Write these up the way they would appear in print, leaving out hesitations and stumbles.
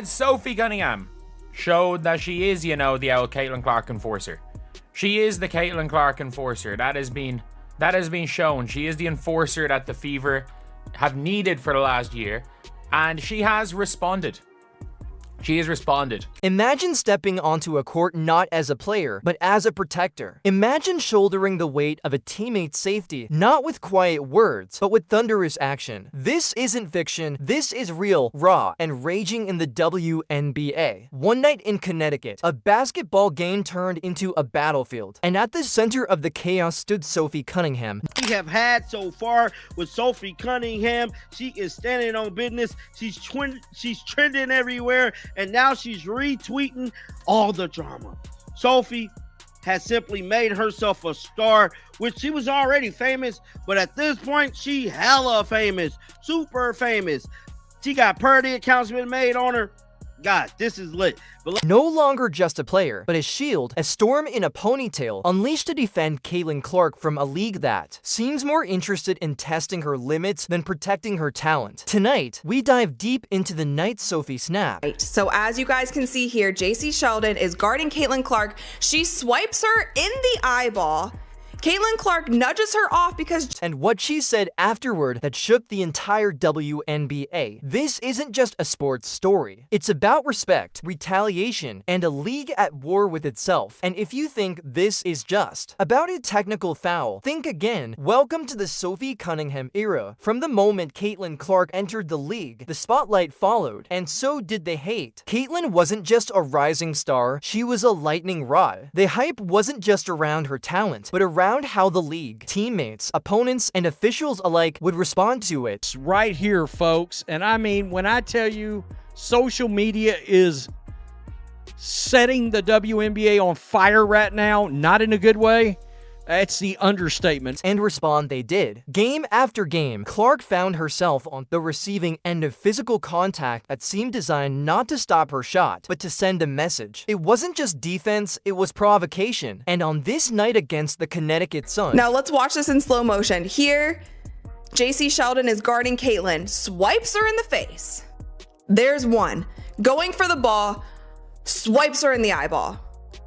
Sophie Cunningham showed that she is, you know, the old Caitlin Clark enforcer. She is the Caitlin Clark enforcer. That has been shown. She is the enforcer that the Fever have needed for the last year, and she has responded. She has responded. Imagine stepping onto a court not as a player, but as a protector. Imagine shouldering the weight of a teammate's safety, not with quiet words, but with thunderous action. This isn't fiction, this is real, raw, and raging in the WNBA. One night in Connecticut, a basketball game turned into a battlefield, and at the center of the chaos stood Sophie Cunningham. We have had so far with Sophie Cunningham. She is standing on business. She's trending everywhere. And now she's retweeting all the drama. Sophie has simply made herself a star, which she was already famous, but at this point, she hella famous, super famous. She got parody accounts been made on her. God, this is lit. No longer just a player, but a shield, a storm in a ponytail, unleashed to defend Caitlin Clark from a league that seems more interested in testing her limits than protecting her talent. Tonight, we dive deep into the night Sophie snapped. Right, so as you guys can see here, JC Sheldon is guarding Caitlin Clark. She swipes her in the eyeball. Caitlin Clark nudges her off because... And what she said afterward that shook the entire WNBA. This isn't just a sports story. It's about respect, retaliation, and a league at war with itself. And if you think this is just about a technical foul, think again. Welcome to the Sophie Cunningham era. From the moment Caitlin Clark entered the league, the spotlight followed, and so did the hate. Caitlin wasn't just a rising star, she was a lightning rod. The hype wasn't just around her talent, but around how the league, teammates, opponents, and officials alike would respond to it. It's right here, folks. And I mean, when I tell you social media is setting the WNBA on fire right now, not in a good way, that's the understatement. And respond they did. Game after game, Clark found herself on the receiving end of physical contact that seemed designed not to stop her shot, but to send a message. It wasn't just defense, it was provocation. And on this night against the Connecticut Sun... Now let's watch this in slow motion. Here, JC Sheldon is guarding Caitlin, swipes her in the face. There's one. Going for the ball, swipes her in the eyeball.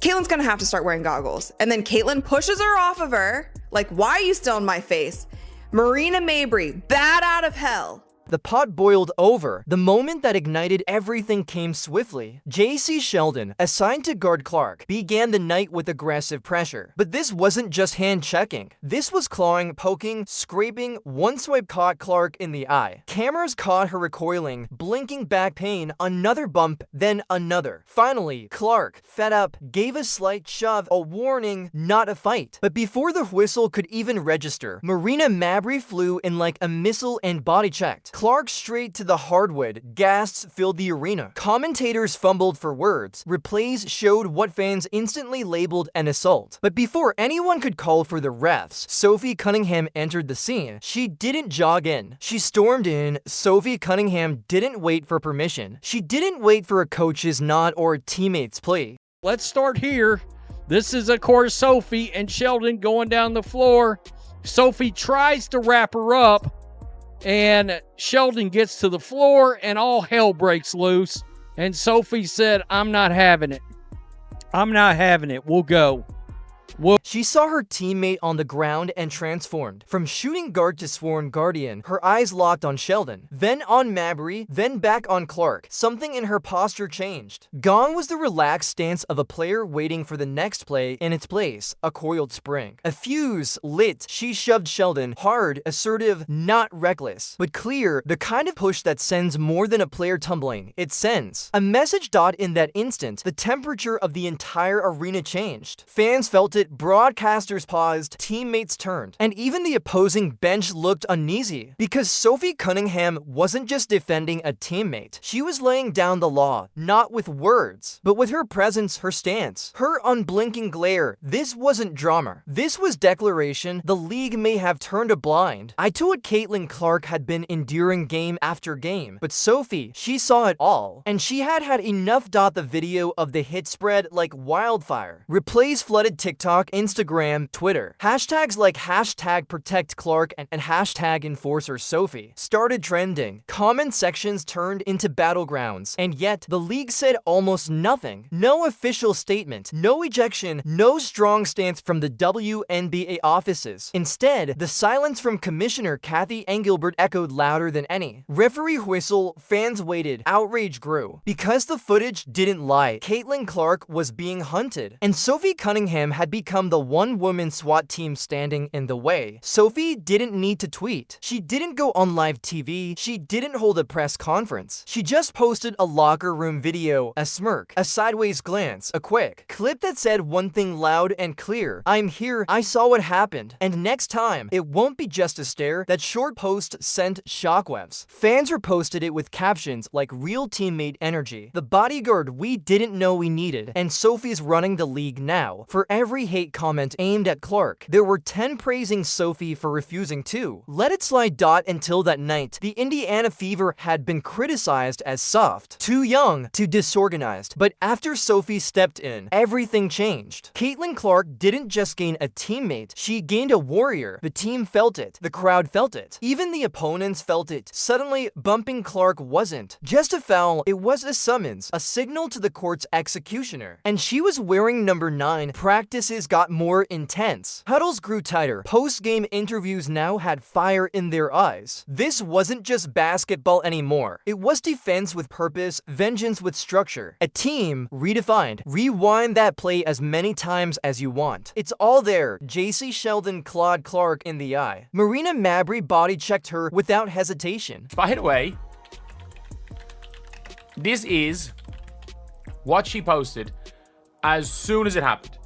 Caitlin's gonna have to start wearing goggles. And then Caitlin pushes her off of her. Like, why are you still in my face? Marina Mabry, bad out of hell. The pot boiled over. The moment that ignited everything came swiftly. JC Sheldon, assigned to guard Clark, began the night with aggressive pressure. But this wasn't just hand-checking. This was clawing, poking, scraping. One swipe caught Clark in the eye. Cameras caught her recoiling, blinking back pain, another bump, then another. Finally, Clark, fed up, gave a slight shove, a warning, not a fight. But before the whistle could even register, Marina Mabry flew in like a missile and body-checked. Clark straight to the hardwood. Gasps filled the arena. Commentators fumbled for words. Replays showed what fans instantly labeled an assault. But before anyone could call for the refs, Sophie Cunningham entered the scene. She didn't jog in. She stormed in. Sophie Cunningham didn't wait for permission. She didn't wait for a coach's nod or a teammate's plea. Let's start here. This is, of course, Sophie and Sheldon going down the floor. Sophie tries to wrap her up, and Sheldon gets to the floor, and all hell breaks loose. And Sophie said, I'm not having it. I'm not having it. We'll go. She saw her teammate on the ground and transformed. From shooting guard to sworn guardian, her eyes locked on Sheldon, then on Mabry, then back on Clark. Something in her posture changed. Gone was the relaxed stance of a player waiting for the next play in its place, a coiled spring. A fuse lit. She shoved Sheldon, hard, assertive, not reckless, but clear, the kind of push that sends more than a player tumbling. It sends a message. In that instant, the temperature of the entire arena changed. Fans felt it. Broadcasters paused, teammates turned, and even the opposing bench looked uneasy because Sophie Cunningham wasn't just defending a teammate. She was laying down the law, not with words, but with her presence, her stance, her unblinking glare. This wasn't drama. This was declaration. The league may have turned a blind eye to what Caitlin Clark had been enduring game after game, but Sophie, she saw it all, and she had enough. The video of the hit spread like wildfire. Replays flooded TikTok. TikTok, Instagram, Twitter. Hashtags like hashtag protect Clark and hashtag enforcer Sophie started trending. Comment sections turned into battlegrounds, and yet the league said almost nothing. No official statement, no ejection, no strong stance from the WNBA offices. Instead, the silence from Commissioner Kathy Engelbert echoed louder than any. Referee whistle, fans waited, outrage grew. Because the footage didn't lie, Caitlin Clark was being hunted, and Sophie Cunningham had become the one-woman SWAT team standing in the way. Sophie didn't need to tweet. She didn't go on live TV. She didn't hold a press conference. She just posted a locker room video, a smirk, a sideways glance, a quick clip that said one thing loud and clear: "I'm here, I saw what happened, and next time, it won't be just a stare." That short post sent shockwaves. Fans reposted it with captions like "real teammate energy," "the bodyguard we didn't know we needed," and "Sophie's running the league now." For every hate comment aimed at Clark, there were 10 praising Sophie for refusing to let it slide. Until that night, the Indiana Fever had been criticized as soft, too young, too disorganized. But after Sophie stepped in, everything changed. Caitlin Clark didn't just gain a teammate, she gained a warrior. The team felt it, the crowd felt it, even the opponents felt it. Suddenly, bumping Clark wasn't just a foul, it was a summons, a signal to the court's executioner. And she was wearing number 9. Practices got more intense. Huddles grew tighter. Post-game interviews now had fire in their eyes. This wasn't just basketball anymore. It was defense with purpose, vengeance with structure. A team redefined. Rewind that play as many times as you want. It's all there. JC Sheldon clawed Clark in the eye. Marina Mabrey body checked her without hesitation. By the way, this is what she posted as soon as it happened.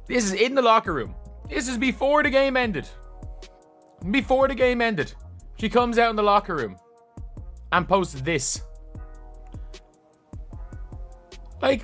This is in the locker room. This is before the game ended. Before the game ended, she comes out in the locker room and posts this. Like,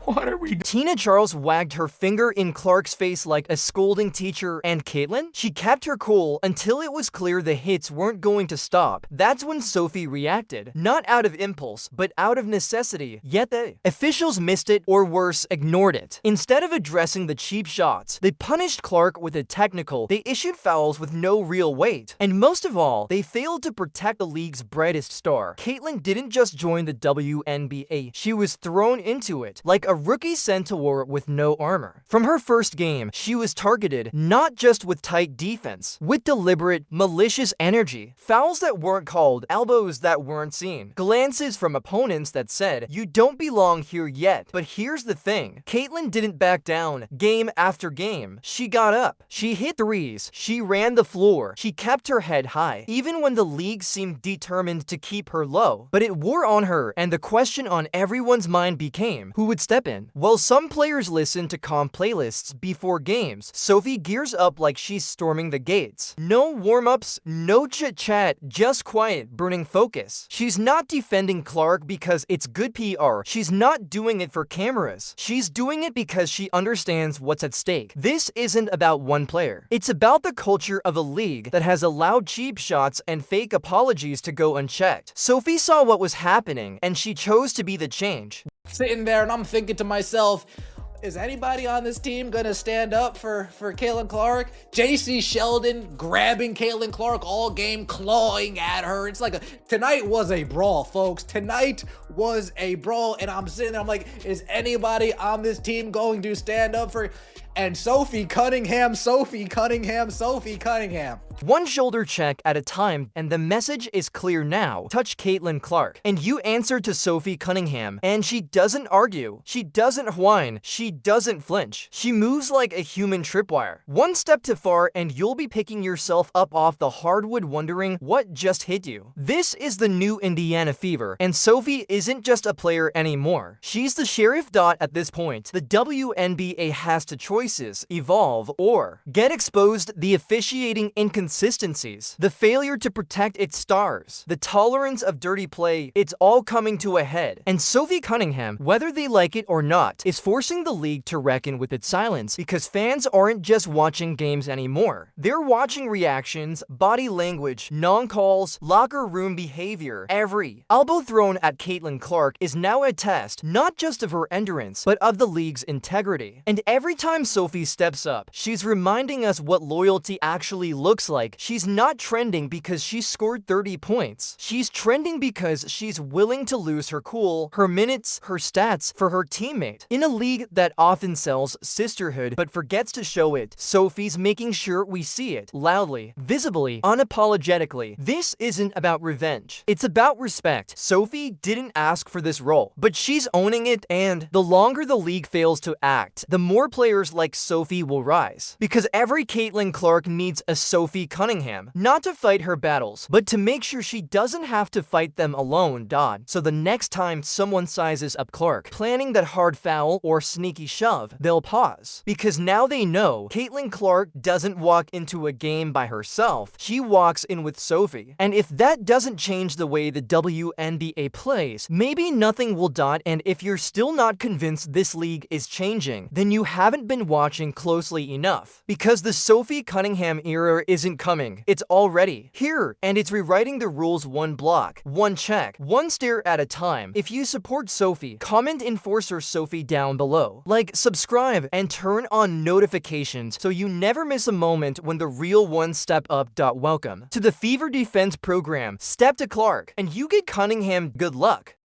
what are we doing? Tina Charles wagged her finger in Clark's face like a scolding teacher, and Caitlin? She kept her cool until it was clear the hits weren't going to stop. That's when Sophie reacted, not out of impulse, but out of necessity. Yet the officials missed it, or worse, ignored it. Instead of addressing the cheap shots, they punished Clark with a technical. They issued fouls with no real weight. And most of all, they failed to protect the league's brightest star. Caitlin didn't just join the WNBA, she was thrown into it, like a rookie centaur with no armor. From her first game, she was targeted not just with tight defense, with deliberate, malicious energy. Fouls that weren't called, elbows that weren't seen, glances from opponents that said, "You don't belong here yet." But here's the thing, Caitlin didn't back down. Game after game, she got up. She hit threes. She ran the floor. She kept her head high, even when the league seemed determined to keep her low. But it wore on her, and the question on everyone's mind became, who would step in? While some players listen to calm playlists before games, Sophie gears up like she's storming the gates. No warm-ups, no chit-chat, just quiet, burning focus. She's not defending Clark because it's good PR. She's not doing it for cameras. She's doing it because she understands what's at stake. This isn't about one player. It's about the culture of a league that has allowed cheap shots and fake apologies to go unchecked. Sophie saw what was happening, and she chose to be the change. Sitting there and I'm thinking to myself, is anybody on this team gonna stand up for Caitlin Clark? JC Sheldon grabbing Caitlin Clark all game, clawing at her. It's like tonight was a brawl, folks. Tonight was a brawl, and I'm sitting there, I'm like, is anybody on this team going to stand up for? And Sophie Cunningham. One shoulder check at a time, and the message is clear now. Touch Caitlin Clark, and you answer to Sophie Cunningham. And she doesn't argue. She doesn't whine. She doesn't flinch. She moves like a human tripwire. One step too far, and you'll be picking yourself up off the hardwood wondering what just hit you. This is the new Indiana Fever, and Sophie isn't just a player anymore. She's the sheriff. At this point, the WNBA has to choices, evolve, or get exposed. The officiating inconsistencies, the failure to protect its stars, the tolerance of dirty play, it's all coming to a head. And Sophie Cunningham, whether they like it or not, is forcing the league to reckon with its silence, because fans aren't just watching games anymore. They're watching reactions, body language, non-calls, locker room behavior. Every elbow thrown at Caitlin Clark is now a test, not just of her endurance, but of the league's integrity. And every time Sophie steps up, she's reminding us what loyalty actually looks like. She's not trending because she scored 30 points. She's trending because she's willing to lose her cool, her minutes, her stats for her teammate. In a league that often sells sisterhood but forgets to show it, Sophie's making sure we see it loudly, visibly, unapologetically. This isn't about revenge. It's about respect. Sophie didn't ask for this role, but she's owning it, and the longer the league fails to act, the more players like Sophie will rise. Because every Caitlin Clark needs a Sophie Cunningham, not to fight her battles, but to make sure she doesn't have to fight them alone. So the next time someone sizes up Clark, planning that hard foul or sneaky shove, they'll pause. Because now they know Caitlin Clark doesn't walk into a game by herself, she walks in with Sophie. And if that doesn't change the way the WNBA plays, maybe nothing will. And if you're still not convinced this league is changing, then you haven't been watching closely enough. Because the Sophie Cunningham era isn't coming, it's already here, and it's rewriting the rules one block, one check, one stare at a time. If you support Sophie, comment Enforcer Sophie down below. Like, subscribe, and turn on notifications so you never miss a moment when the real ones step up. Welcome to the Fever Defense program. Step to Clark, and you get Cunningham. Good luck.